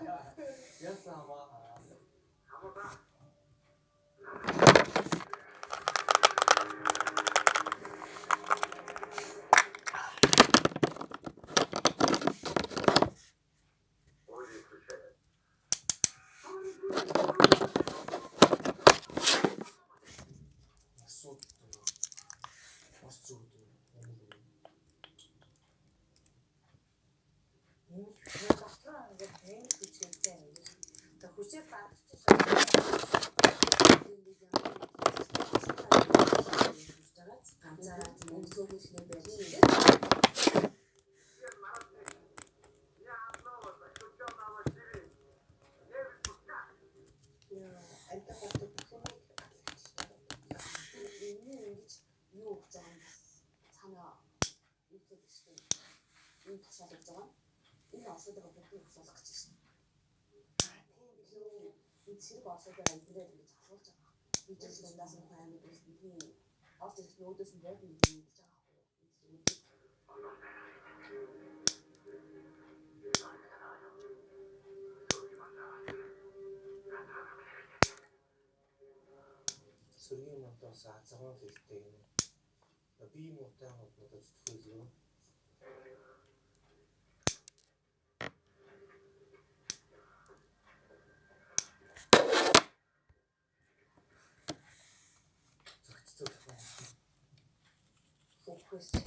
Я сама. Хүчээр баатчих ганцаараа зөвхөн байж. Юу гэж байгаа юм цаанаа үүсэлтэй энэ тушаалж байгаа. Энэ осодоо бүгдийг усуулах гэж байна. Энэ зэрэг осодоо амьдраад ингэж асуулж байгаа. Би ч дундаас нь хаймаг үлдэн орж ирэх нөөдөөс нь яг ингэ ингэж байгаа байхгүй. Сөргийн монтоос азгуун хэлтэй юм. Би муутай надад зүтгэлгүй. Фокус.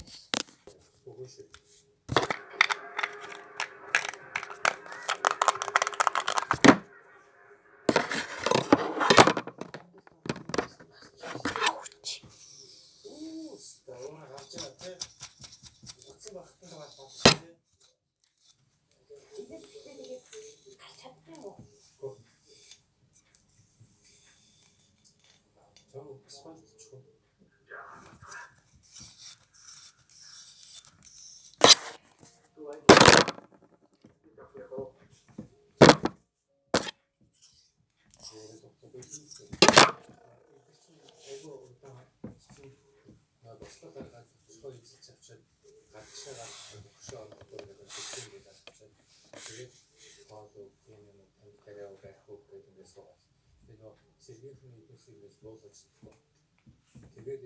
Тэгээд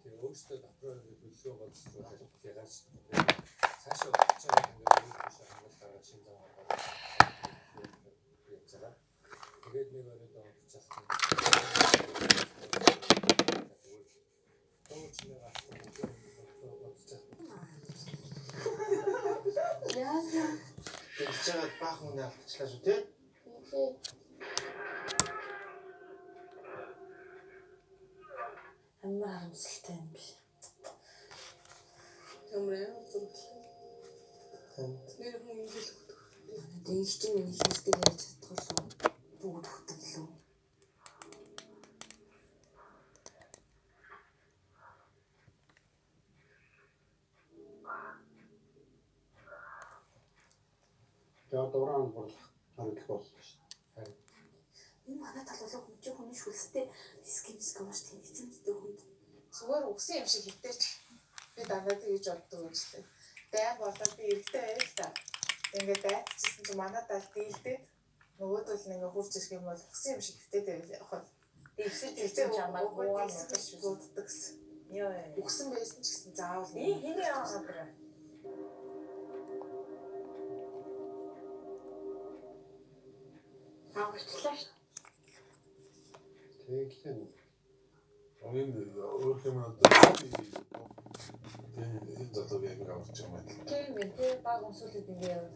тэр өөрсдөө дотроо төлөвлөгөө боловсруулах хэрэгс цаашаа очиж байгаа ингээд өөрөөсөө хангалттай шин зам аваад яцгаа. Тэгээд нэг өрөөдөө очихсан. Яасан. Тэгж чагаад баах үнэ авчихлаа шүү тий. Амар харамсалтай юм биш. Ямар зүрхлээ. Нэр хүн юм хэлэх. Дэнх чинь миний хэлдэг яаж чадахгүй бүгд хөтөлөө. Тэгээд дураан борлох харагдах болсон шүү дээ. Энэ манай талуулга хүнч хүний шүлстэй дискинск маш тэнцэнтэй хүнд. Зүгээр үгсэн юм шиг хитээч. Би дандаа тэгж боддог юм шиг. Дай болоод би эргэтэй байл та. Ингээд дайцчихсан чи манай тал дийлдээд нөгөөдөл нь ингээ хурж ирэх юм бол үгсэн юм шиг хитээтэй явах. Дэвсэж ирсэн чамаа гуугаа шүлддэг гэсэн. Яа. Үгсэн байсан ч гэсэн заавал Хиний яваа гэрэ. Авчихлаа шүү. Тэглэн. өөр юм одоо энэ дотор яг авч байгаа юм. Тийм ээ, тэр баг өмсүүлээд ингэ яа.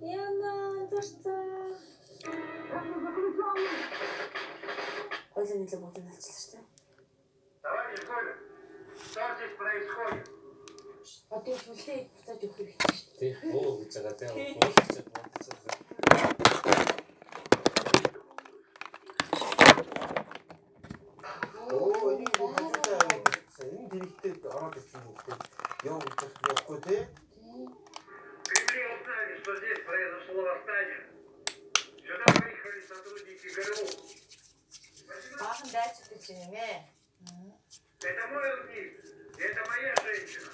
Яна зарцаа. Олон нэлээд бүгд нь алчлаа шүү дээ. Товарищ Коля, что здесь происходит? Одоо хүлээ буцааж өгөх хэрэгтэй шүү дээ. Тий, оо гэж байгаа тий. Уулзаад Кремли узнали, что здесь произошло восстание. Сюда выехали сотрудники ГРУ. Баахан дайцдаг юм ээ. Это мой родник. Это моя женщина.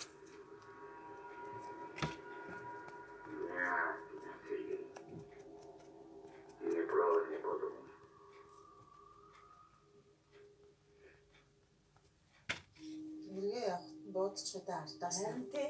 дуудчихгүй артаас. Харин тий.